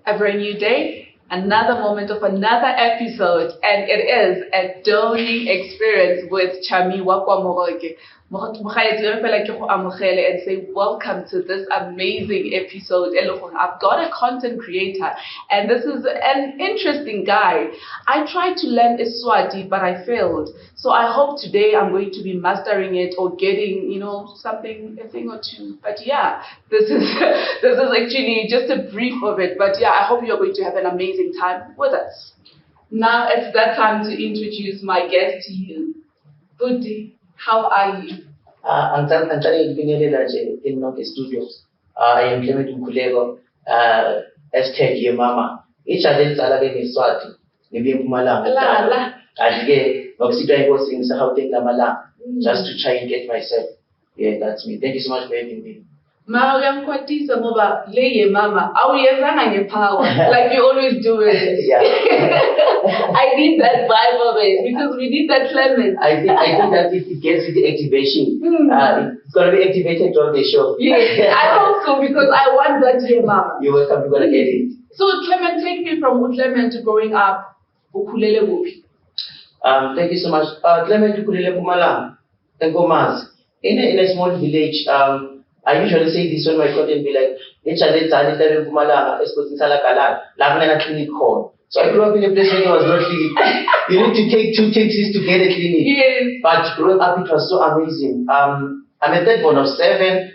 A brand new day, another moment of another episode, and it is a dawning experience with Chami and say welcome to this amazing episode. I've got a content creator, and this is an interesting guy. I tried to learn Iswati, but I failed. So I hope today I'm going to be mastering it or getting, something, a thing or two. But yeah, this is actually just a brief of it. But yeah, I hope you're going to have an amazing time with us. Now it's that time to introduce my guest to you. Budi, how are you? I'm telling you, in the studios. I am Clement Mkhuleko, hashtag ye mama. Each of them are in Swati. Maybe Pumalanga. And again, obviously, I was in Southern Lamala just to try and get myself. Yeah, that's me. Thank you so much for having me. Mama, mama, power like you always do it. Yeah. I need that vibe of it because we need that Clement. I think that if it gets with the activation, it's gonna be activated on the show. Yes, I hope so because I want that here, mama. You're welcome. You're gonna get it. So Clement, take me from Clement to growing up. Thank you so much. Clement Mkhuleko Pumalanga, Enkomazi. In a small village, I usually say this when my content be like, so I grew up in a place where there was no clinic. You need to take 2 taxis to get a clinic. Yes. But growing up, it was so amazing. I'm a third born of 7.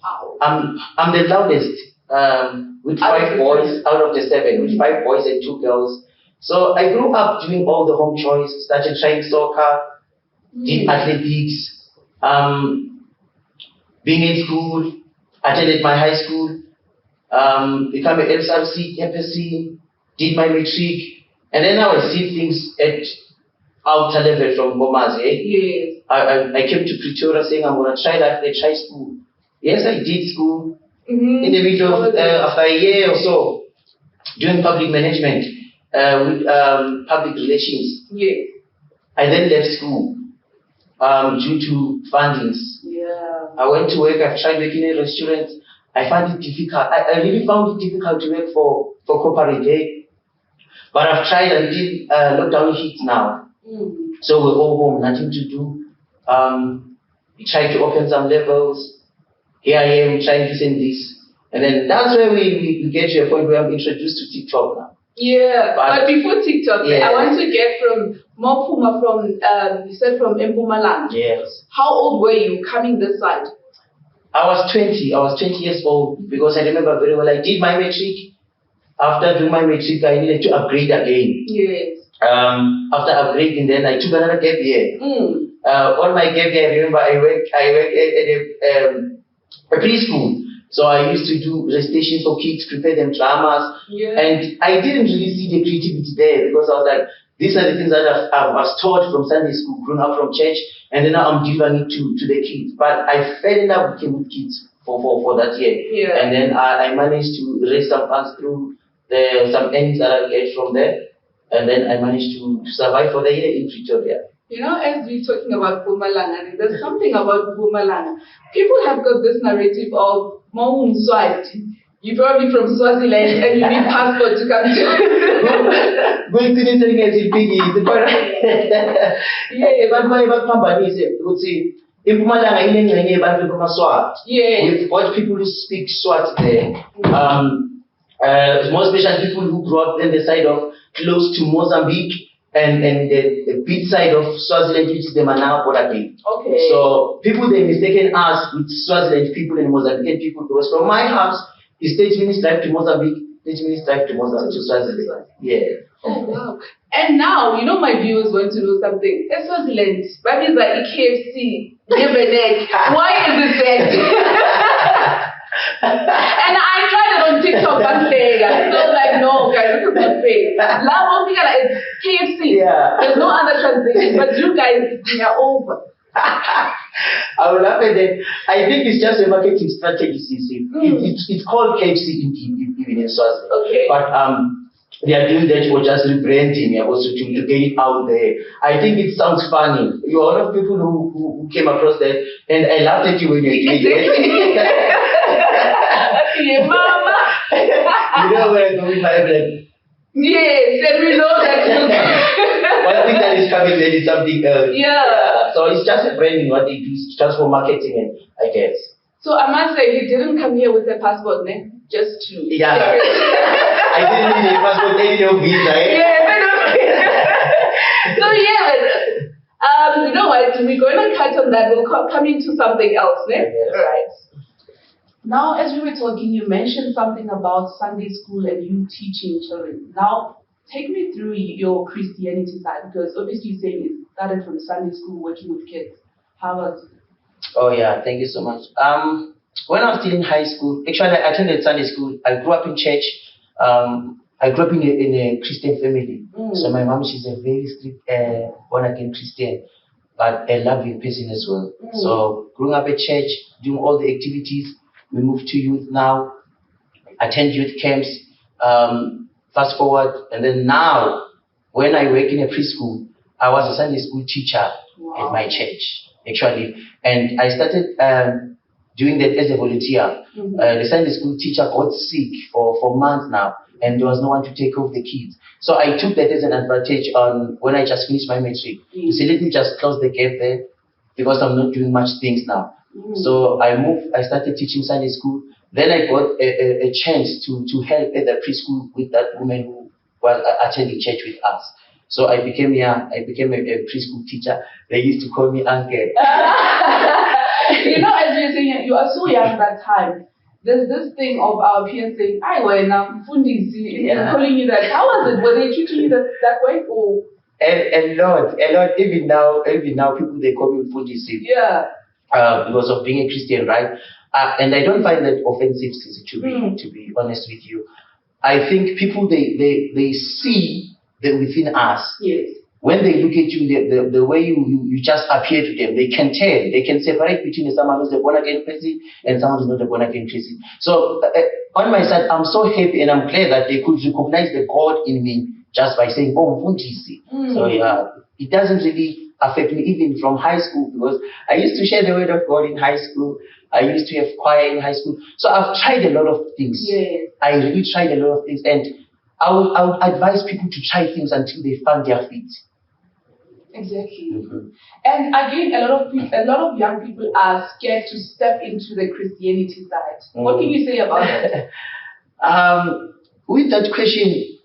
Wow. I'm the loudest with 5 boys out of the 7, with 5 boys and 2 girls. So I grew up doing all the home chores, started trying soccer, did athletics, being in school, attended my high school, became an LSRC, FSC, did my matric, and then now I see things at outer level from Gomazi. Yes. I came to Pretoria saying I'm going to try life, try school. Yes, I did school. In the middle of, after a year or so, doing public management with public relations. Yes. I then left school due to fundings. Yeah. I went to work, I've tried working in restaurants. I found it difficult. I really found it difficult to work for corporate day. But I've tried until lockdown hits now. So we're all home, nothing to do. We tried to open some levels. Here I am trying this and this. And then that's where we get to a point where I'm introduced to TikTok now. Yeah, but before TikTok, I want to get from Mopuma from, you said from Mpumalanga. Yes. How old were you coming this side? I was 20. I was 20 years old because I remember very well. I did my matric. After doing my matric, I needed to upgrade again. Yes. After upgrading, then I took another gap year. On my gap year, I remember I worked at a preschool. So I used to do recitations for kids, prepare them dramas. Yeah. And I didn't really see the creativity there because I was like, these are the things that I was taught from Sunday school, grown up from church, and then now I'm delivering it to the kids. But I fell in love with kids for that year. Yeah. And then I managed to raise some funds through some earnings that I get from there. And then I managed to survive for the year in Pretoria. As we're talking about Mpumalanga, there's something about Mpumalanga. People have got this narrative of Mohum Swati. You're probably from Swaziland and you need passport to come to. Going to the yeah, but my company would say in Mpumalanga, we've got people who speak Swati there. More especially people who grew up on the side of close to Mozambique and the beach side of Swaziland, which is the Mananga border gate. Okay. So people they mistaken us with Swaziland people and Mozambican people because from my house it's 30 minutes drive to Mozambique, 30 minutes drive to Swaziland. Yeah. Oh wow. And now, my viewers want to know something. Swaziland, that means like KFC, why is it that? And I tried it on TikTok one day, guys. So I was like, no, guys, this is not fake. It's KFC. Yeah. There's no other translation, but you guys, you're over. I will laugh at that. I think it's just a marketing strategy. It's called KFC even in Swaziland. Okay. But they are doing that for just rebranding, also to get it out there. I think it sounds funny. You're one of the people who came across that, and I laughed at you when you did it. Yeah, mama. You know when I go with my friend. Yes, and we know that. One thing that is coming there is something else. Yeah. So it's just a branding what they do, it's just for marketing, and I guess. So I must say, you didn't come here with a passport, ne? Just to. Yeah. I didn't need a passport, any no visa. Eh? Yeah, so you know what? We're going to cut on that. We'll come into something else, ne? Yes. All right. Now, as we were talking, you mentioned something about Sunday school and you teaching children. Now, take me through your Christianity side, because obviously you say you started from Sunday school working with kids. How was it? Oh yeah, thank you so much. When I was still in high school, actually I attended Sunday school. I grew up in church. I grew up in a Christian family. So my mom, she's a very strict born-again Christian, but a loving person as well. So growing up at church, doing all the activities, we moved to youth now, attend youth camps, fast forward, and then now, when I work in a preschool, I was a Sunday school teacher at my church, actually. And I started doing that as a volunteer. The Sunday school teacher got sick for months now, and there was no one to take care of the kids. So I took that as an advantage on when I just finished my matric. So let me just close the gap there, because I'm not doing much things now. So I started teaching Sunday school. Then I got a chance to help at the preschool with that woman who was attending church with us. So I became a preschool teacher. They used to call me Uncle. You know, as you're saying, you are so young that time. There's this thing of our peers saying, "I were now Fundisi," and calling you that. How was it? Were they treating you that way, or? A lot. Even now, people they call me Fundisi. Yeah. Because of being a Christian, right? And I don't find that offensive, to be honest with you. I think people they see the within us. Yes. When they look at you, the way you just appear to them, they can tell. They can separate between someone who's a born again person and someone who's not a born again person. So on my side, I'm so happy and I'm glad that they could recognize the God in me just by saying, "Oh, Mfundisi." So yeah, it doesn't really affect me even from high school, because I used to share the word of God in high school. I used to have choir in high school. So I've tried a lot of things. Yes. I really tried a lot of things, and I would advise people to try things until they found their feet. Exactly. And again, a lot of young people are scared to step into the Christianity side. What can you say about that? With that question,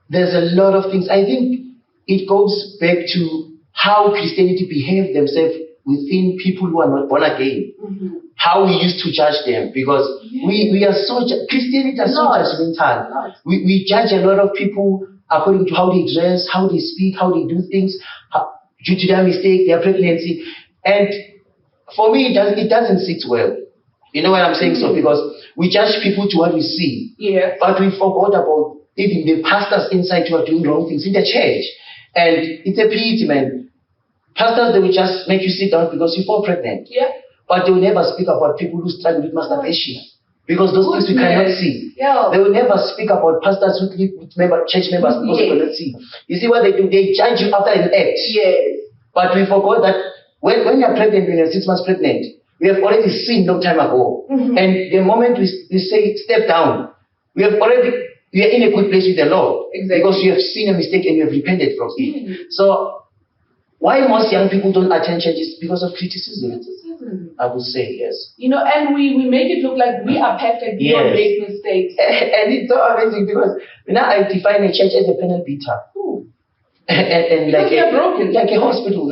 there's a lot of things. I think it goes back to how Christianity behave themselves within people who are not born again. How we used to judge them, because we are so Christianity is so judgmental. We judge a lot of people according to how they dress, how they speak, how they do things, due to their mistake, their pregnancy. And for me, it doesn't sit well. You know what I'm saying? So because we judge people to what we see, but we forgot about even the pastors inside who are doing wrong things in the church. And it's a pity, man. Pastors, they will just make you sit down because you fall pregnant. But they will never speak about people who struggle with masturbation, because those things we cannot see. They will never speak about pastors who live with church members because we cannot see. You see what they do? They judge you after an act. But we forgot that when you're pregnant, when you're 6 months pregnant, we have already seen long time ago. And the moment we say step down, we are in a good place with the Lord. Because you have seen a mistake and you have repented from it. So why most young people don't attend church is because of criticism. I would say, yes. You know, and we make it look like we are perfect, we don't make mistakes. And it's so amazing, because now I define a church as a panel beater. And like a hospital.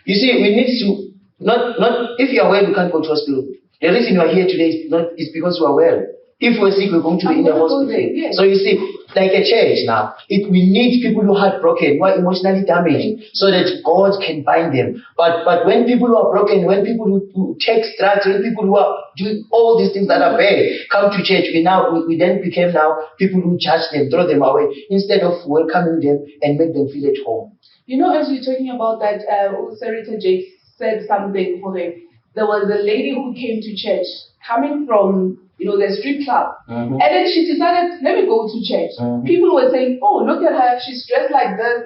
You see, we need to not if you are well, you can't go to hospital. The reason you are here today is because you are well. If we're sick, we're going to be in the hospital. So you see, like a church now, we need people who are heartbroken, who are emotionally damaged, so that God can bind them. But when people who are broken, when people who take drugs, when people who are doing all these things that are bad come to church, we then became now people who judge them, throw them away, instead of welcoming them and make them feel at home. You know, as you're talking about that, Sarita Jake said something for them. There was a lady who came to church, coming from the street club. And then she decided, let me go to church. People were saying, oh, look at her, she's dressed like this.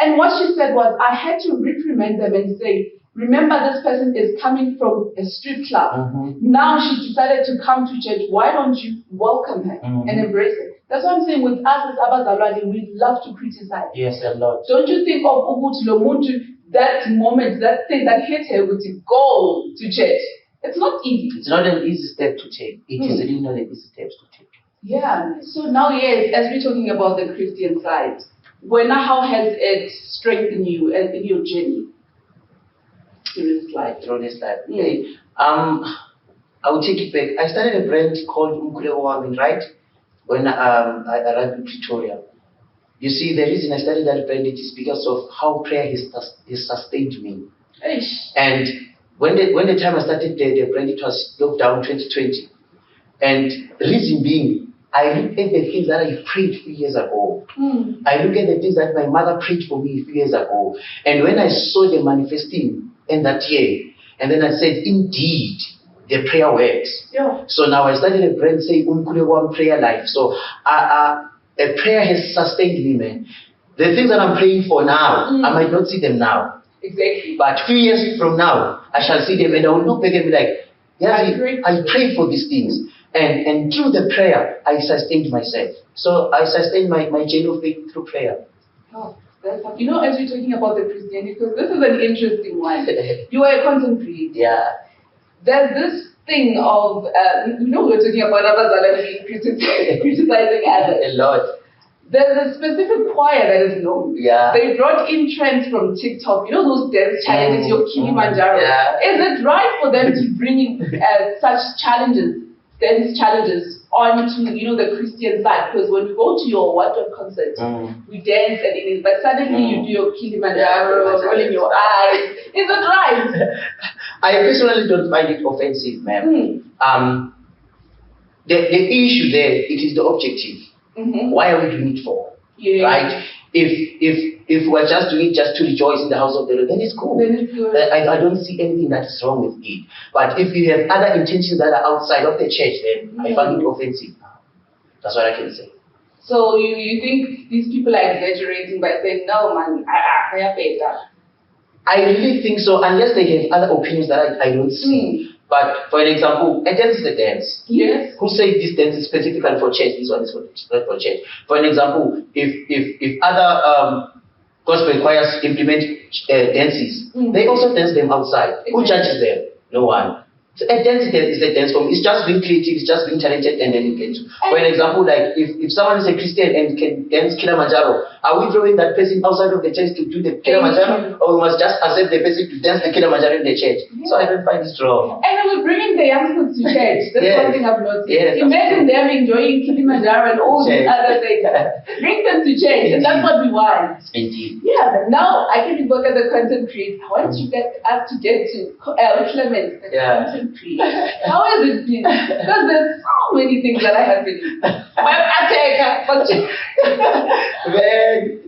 And what she said was, I had to reprimand them and say, Remember, this person is coming from a strip club. Now she decided to come to church. Why don't you welcome her and embrace her? That's what I'm saying. With us as abazalwane, we love to criticize. Yes, a lot. Don't you think of ukuthi lo muntu, that moment, that thing that hit her, would go to church? It's not easy. It's not an easy step to take. It is really not an easy step to take. Yeah. So now, yes, as we're talking about the Christian side, how has it strengthened you and in your journey through this life? Okay. I will take it back. I started a brand called Keneilwe, right? When I arrived in Pretoria. You see, the reason I started that brand is because of how prayer has sustained me. Eish. And when the time I started the brand, it was lockdown 2020. And the reason being, I look at the things that I prayed a few years ago. I look at the things that my mother prayed for me a few years ago. And when I saw them manifesting in that year, and then I said, indeed, the prayer works. Yeah. So now I started a brand saying Keneilwe Prayer Life. So a prayer has sustained me, man. The things that I'm praying for now, I might not see them now. Exactly. But a few years from now, I shall see them and I will look back and be like, yeah, I prayed for these things. And through the prayer, I sustained myself. So I sustained my journey of faith through prayer. Oh, that's, as you're talking about the Christianity, because this is an interesting one. You are a content creator. Yeah. There's this thing of, we're talking about abazalwane criticizing others. A lot. There's a specific choir that is known. Yeah. They brought in trends from TikTok. Those dance challenges, your Kilimanjaro. Yeah. Is it right for them to bring in such challenges, dance challenges, onto the Christian side? Because when we go to your What concert, we dance and it is, but suddenly you do your Kilimanjaro, rolling your eyes. Is it right? I personally don't find it offensive, ma'am. The issue there, it is the objective. Why are we doing it for? Yeah. Right? If we're just doing it just to rejoice in the house of the Lord, then it's cool. Then it's good. I don't see anything that is wrong with it. But if you have other intentions that are outside of the church, then I find it offensive. That's what I can say. So you think these people are exaggerating by saying, no, man, I have better. I really think so, unless they have other opinions that I don't see. But for an example, a dance is a dance. Yes. Who said this dance is specifically for church? This one is not for church. For an example, if other gospel choirs implement dances, they also dance them outside. Exactly. Who judges them? No one. So a dance is a dance form. It's just being creative, it's just being talented, and then you get to. For an example, like if someone is a Christian and can dance Kilimanjaro, are we throwing that person outside of the church to do the Kilimanjaro? Or we must just accept the person to dance the Kilimanjaro in the church? Yeah. So I don't find it wrong. And we're bringing the youngsters to church. That's one thing I've noticed. Yes, imagine them enjoying Kilimanjaro and all these other things. Bring them to church, and that's what we want. Indeed. Yeah, but now I can work as a content creator. I want you us to get to Clement, the content creator. How has it been? Because there's so many things that are happening. Man,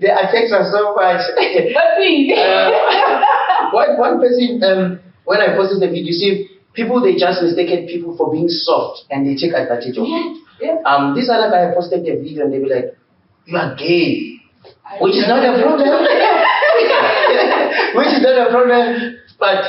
the attacks are so much. But me. One person, when I posted the video, you see, people, they just mistaken people for being soft and they take advantage of it. Yes. This other guy posted the video and they were like, you are gay. Which is not a problem. Which is not a problem. But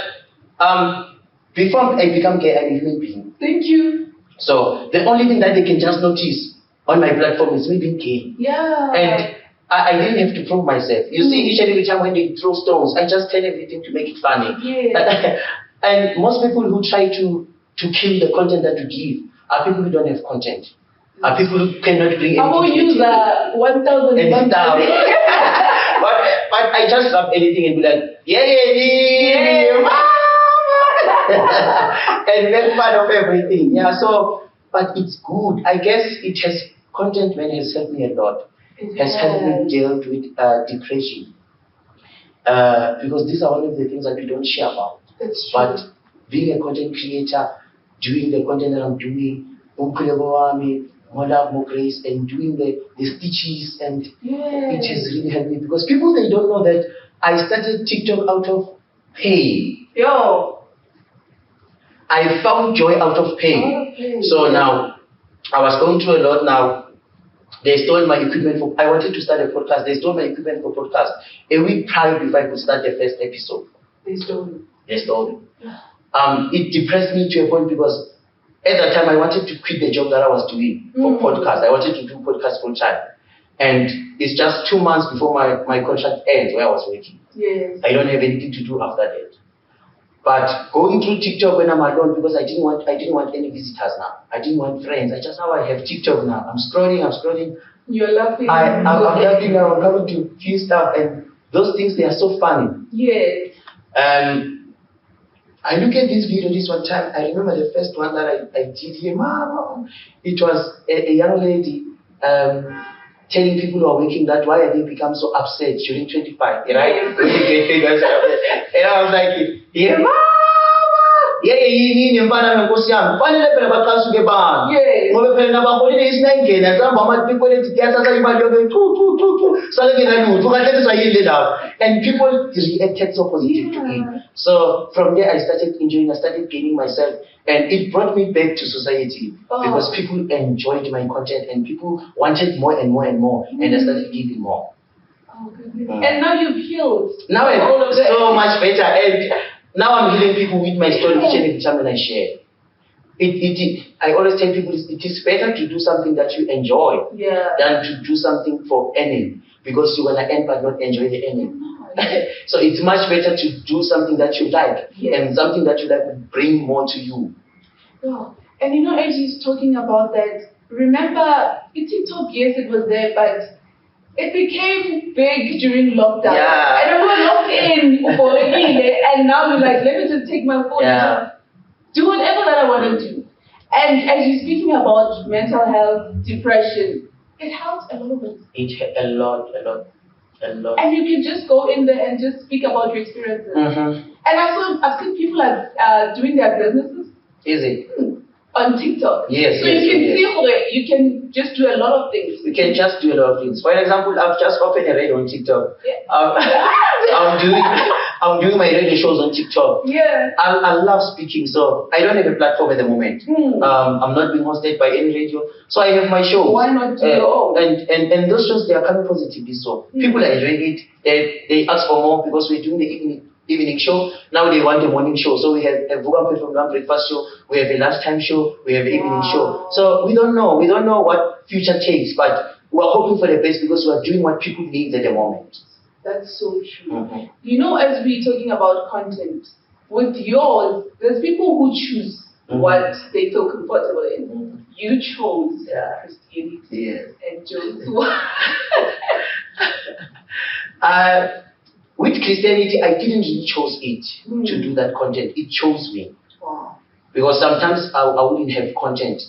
before I become gay, I'm a human being. Thank you. So the only thing that they can just notice on my platform is me being gay. Yeah. And I didn't have to prove myself. You see, each and every time when they throw stones, I just tell everything to make it funny. Yeah. And most people who try to kill the content that you give are people who don't have content. Are people who cannot bring anything. I will use 1,000 but I just grab anything and be like, yeah. And make fun of everything. Yeah, so, but it's good. I guess it has, content man has helped me a lot. It has helped me deal with depression. Because these are one of the things that we don't share about. That's true. But being a content creator, doing the content that I'm doing, more love, more grace, and doing the stitches, and it has really helped me. Because people, they don't know that I started TikTok out of pain. I found joy out of pain. So now, I was going through a lot now. They stole my equipment for, I wanted to start a podcast. They stole my equipment for podcast. A week prior before I could start the first episode. They stole it. their story. It depressed me to a point because at that time I wanted to quit the job that I was doing for podcast. I wanted to do podcast full time. And it's just 2 months before my contract ends where I was working. Yes. I don't have anything to do after that. But going through TikTok when I'm alone, because I didn't want any visitors now. I didn't want friends. Now I have TikTok now. I'm scrolling. You're laughing. I'm laughing now. I'm coming to few stuff, and those things, they are so funny. Yes. I look at this video this one time. I remember the first one that I did here. Mama, it was a young lady telling people who are working that why they become so upset during 25, right? When you get figures. And I was like, yeah, mama. Yeah, yini mfana nkosi yami kufanele phela baqasuke bani ngoba phela nabaholile isinengena sihamba ama-people etiyathatha imali yonke tu salengena lutho kahlekiswa yini lapho, and people reacted so positive to it. So from there I started enjoying, I started gaining myself, and it brought me back to society because people enjoyed my content and people wanted more and more and more, and I started giving more. Oh goodness. And now you've healed. Now I'm so much better, and now I'm healing people with my story each and every time when I share. I always tell people it is better to do something that you enjoy than to do something for earning, because you're gonna earn but not enjoy the earning. So it's much better to do something that you like, and something that you like will bring more to you. Oh. And you know, as he's talking about that, remember TikTok, yes, it was there, but it became big during lockdown. Yeah. And we were locked in, and now we're like, let me just take my phone and do whatever that I want to do. And as you're speaking about mental health, depression, it helps a lot of it. A lot. And you can just go in there and just speak about your experiences. And I've seen people doing their businesses. Is it? On TikTok. Yes. So you can see where you can just do a lot of things. We can just do a lot of things. For example, I've just opened a radio on TikTok. I'm doing my radio shows on TikTok. Yeah. I love speaking, so I don't have a platform at the moment. I'm not being hosted by any radio, so I have my shows. Why not do your own? And those shows, they are coming positively. So people are enjoying it. They ask for more because we're doing the evening show. Now they want the morning show. So we have a Vugampe from breakfast show. We have a lunchtime show. We have an evening show. So we don't know what future takes, but we're hoping for the best because we're doing what people need at the moment. That's so true. You know, as we're talking about content, with yours, there's people who choose what they feel comfortable in. You chose Christianity and chose with Christianity, I didn't really choose it to do that content. It chose me. Wow. Because sometimes I wouldn't have content,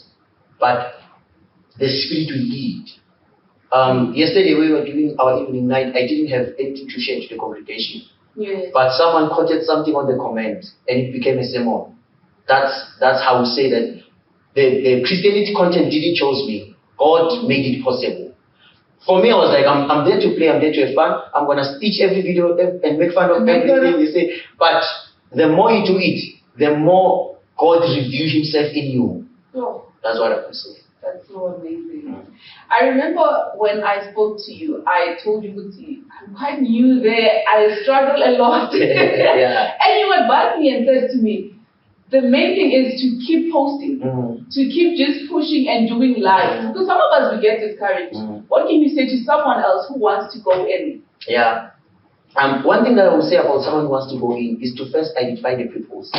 but the Spirit will lead. Yesterday we were doing our evening night. I didn't have anything to share to the congregation. But someone quoted something on the comment and it became a sermon. That's how we say that the Christianity content didn't choose me. God made it possible. For me, I was like, I'm there to play, I'm there to have fun. I'm going to stitch every video and make fun of everything they say. But the more you do it, the more God reveals himself in you. That's what I can say. That's so amazing. I remember when I spoke to you, I told you, I'm quite new there. I struggle a lot. And you advised me and said to me, the main thing is to keep posting, to keep just pushing and doing live. Because some of us, we get discouraged. What can you say to someone else who wants to go in? Yeah. One thing that I will say about someone who wants to go in is to first identify the purpose.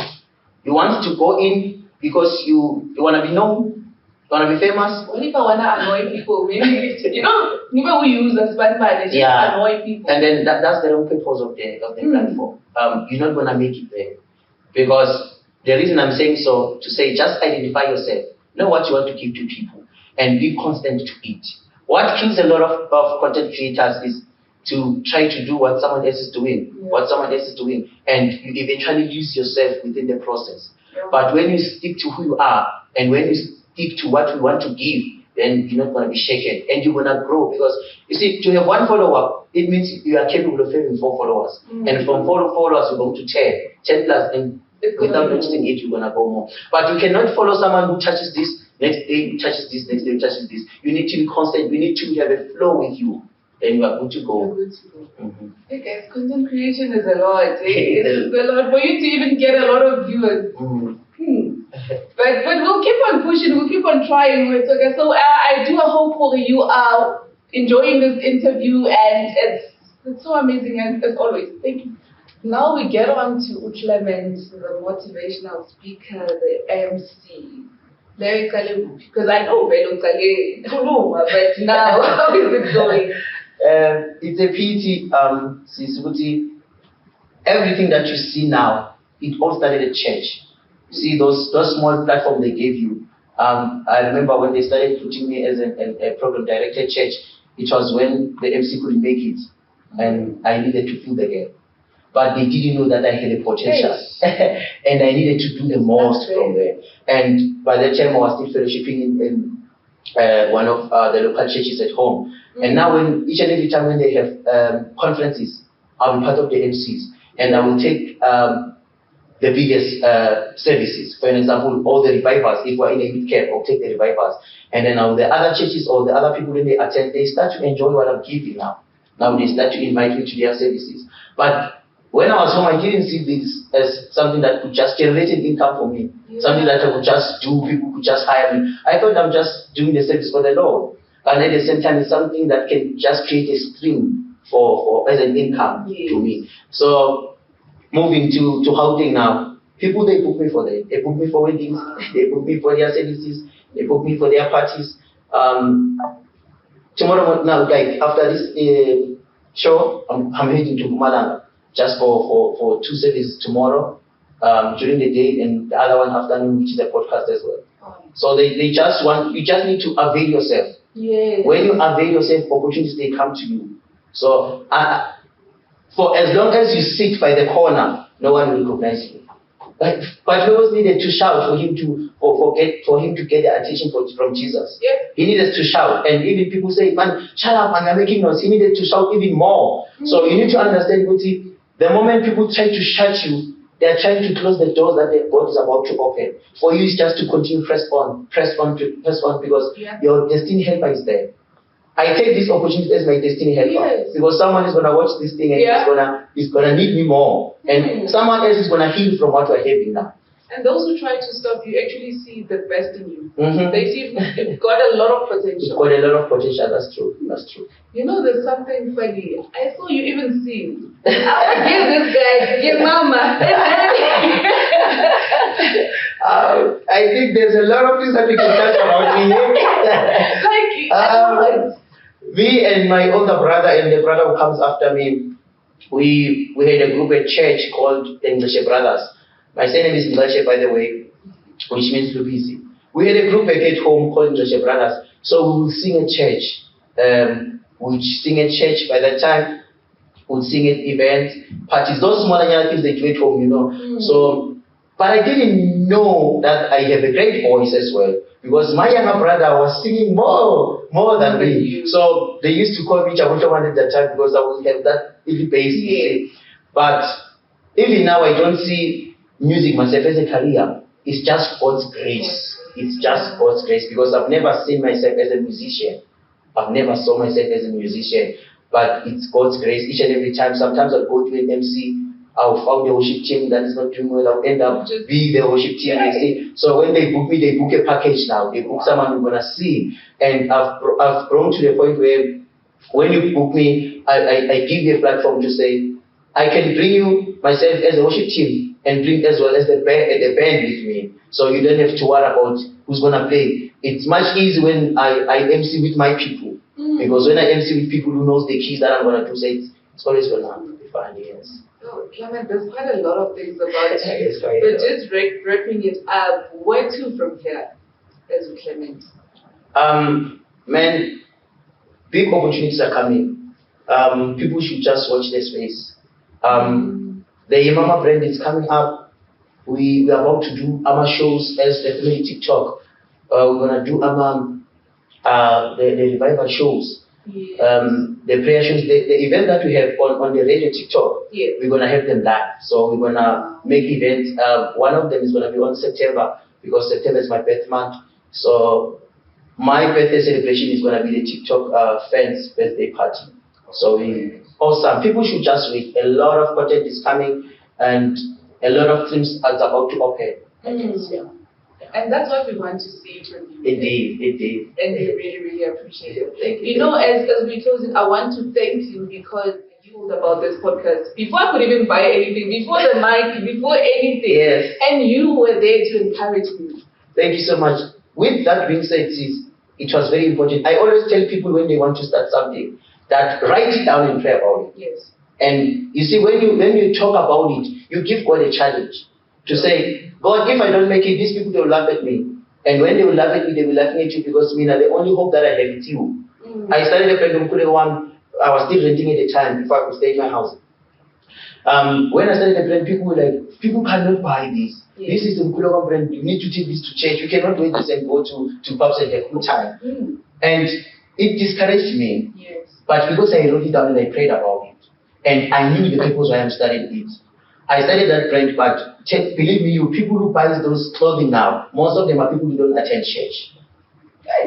You want to go in because you want to be known, you want to be famous. What if I want to annoy people? Maybe, people who use us, but they just annoy people. And then that's the wrong purpose of the platform. You're not going to make it there. Because the reason I'm saying so, to say just identify yourself, know what you want to give to people, and be constant to it. What kills a lot of content creators is to try to do what someone else is doing, and you eventually lose yourself within the process. But when you stick to who you are, and when you stick to what you want to give, then you're not going to be shaken, and you're going to grow. Because, you see, to have 1 follower, it means you are capable of having 4 followers. And from 4 followers, you're going to 10 plus, and without noticing it, you're going to go more. But you cannot follow someone who touches this, next day touches this, next day touches this. You need to be constant. You need to have a flow with you. then you are good to go. You're good to go. Hey guys, content creation is a lot. It's a lot for you to even get a lot of viewers. But we'll keep on pushing, we'll keep on trying. Okay, so I do hope you are enjoying this interview, and it's so amazing, and as always, thank you. Now we get on to Clement, the motivational speaker, the MC. Because I know but now how is it going? It's a pity, Sisubuti. Everything that you see now, it all started at church. See those small platforms they gave you. I remember when they started putting me as a program director at church, it was when the MC couldn't make it, and I needed to fill the gap. But they didn't know that I had a potential, and I needed to do the most from there. And by that time, I was still fellowshipping in one of the local churches at home. And now, when each and every time when they have conferences, I'll be part of the MCs, and I will take the biggest services. For example, all the revivals. If we're in a youth camp, I'll take the revivals, and then now the other churches or the other people when they attend, they start to enjoy what I'm giving now. Now they start to invite me to their services, but when I was home, I didn't see this as something that could just generate an income for me, something that I could just do, people could just hire me. I thought I'm just doing the service for the Lord. And at the same time, it's something that can just create a stream for as an income to me. So moving to Gauteng now, people, they book me for that. They book me for weddings, they book me for their services, they book me for their parties. Tomorrow now, like after this show, I'm heading to Mpumalanga. Just for 2 services tomorrow during the day, and the other one afternoon, which is a podcast as well. So they just want, you just need to avail yourself. When you avail yourself, opportunities, they come to you. So for as long as you sit by the corner, no one will recognize you. But he always needed to shout for him to get the attention from Jesus. He needed to shout, and even people say, "Man, shut up, man, you're making noise." He needed to shout even more. So you need to understand, Kuti, the moment people try to shut you, they are trying to close the doors that God is about to open. For you, it's just to continue press on, because your destiny helper is there. I take this opportunity as my destiny helper because someone is gonna watch this thing and is gonna need me more, and someone else is gonna heal from what we're having now. And those who try to stop you actually see the best in you. They see you've got a lot of potential. You've got a lot of potential. That's true. That's true. You know, there's something funny. I saw you even sing. Give this guy, give mama. I think there's a lot of things that we can talk about me. Me and my older brother and the brother who comes after me, we had a group at church called the Lindokuhle Brothers. My surname is Lindokuhle, by the way, which means Lubisi. We had a group back at home called Lindokuhle Brothers. So we would sing at church. By that time, we would sing at events, parties, those smaller things they do at home, you know. So, but I didn't know that I have a great voice as well, because my younger brother was singing more than me. So they used to call me Changule at that time because I would have that little bass. But even now, I don't see music myself as a career. It's just God's grace. It's just God's grace, because I've never seen myself as a musician. I've never saw myself as a musician, but it's God's grace each and every time. Sometimes I'll go to an MC, I'll find the worship team that is not doing well, I'll end up being the worship team. So when they book me, they book a package now. They book someone who's gonna sing. And I've grown to the point where when you book me, I give you a platform to say, I can bring you myself as a worship team and bring as well as the band with me. So you don't have to worry about who's gonna play. It's much easier when I MC with my people. Because when I MC with people who knows the keys that I'm gonna do, say it's always gonna be fun, yes. Oh, Clement, there's quite a lot of things about you. But just wrapping it up, where to from here as Clement? Man, big opportunities are coming. People should just watch their space. The Yemama brand is coming up. We are about to do our shows as the family TikTok. We're gonna do the revival shows. The prayer shows, the event that we have on the radio TikTok, we're gonna have them live. So we're gonna make events. One of them is gonna be on September, because September is my birth month. So my birthday celebration is gonna be the TikTok fans birthday party. So awesome. People should just wait. A lot of content is coming, and a lot of things are about to open. Yeah. And that's what we want to see from you. Indeed. And we really, really appreciate it. Thank you. You know, as we close it, I want to thank you because you told about this podcast before I could even buy anything, before the mic, before anything. Yes. And you were there to encourage me. Thank you so much. With that being said, sis, it was very important. I always tell people when they want to start something that write it down and pray about it. Yes. And you see, when you talk about it, you give God a challenge to say, God, if I don't make it, these people, they will laugh at me. And when they will laugh at me, they will laugh at you because the only hope that I have is you. I started a Lindokuhle one. I was still renting at the time before I could stay in my house. When I started the brand, people were like, people cannot buy this. Yes. This is the Mkhuleko brand. You need to take this to church. You cannot wear this and go to pubs and have good time. And it discouraged me. Yes. But because I wrote it down and I prayed about it, and I knew the purpose why I'm starting it, I started that brand. But believe me, you people who buy those clothing now, most of them are people who don't attend church.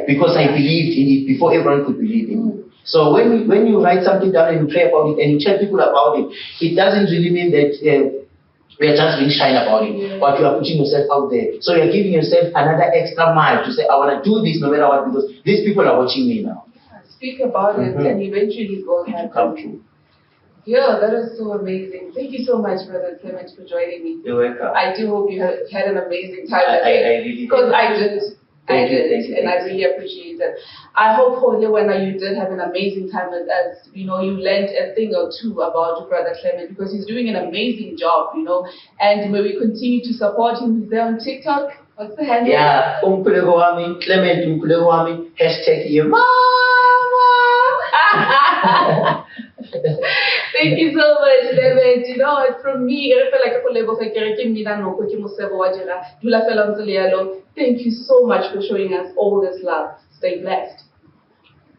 Because I believed in it before everyone could believe in it. So when you write something down and you pray about it and you tell people about it, it doesn't really mean that we are just being shy about it, but you are putting yourself out there. So you're giving yourself another extra mile to say, I want to do this no matter what, because these people are watching me now. Speak about it and eventually it will come true. Yeah, that is so amazing. Thank you so much, Brother Clement, for joining me. You're welcome. I do hope you had an amazing time. I really did. Because I did. Thank you. And I really appreciate it. I hope, when you did have an amazing time with us. You learned a thing or two about Brother Clement because he's doing an amazing job, and may we continue to support him. He's there on TikTok. What's the handle? Yeah, Mkhuleko wami, Clement Mkhuleko wami, #Mama. Thank you so much, Clement. From me, thank you so much for showing us all this love. Stay blessed.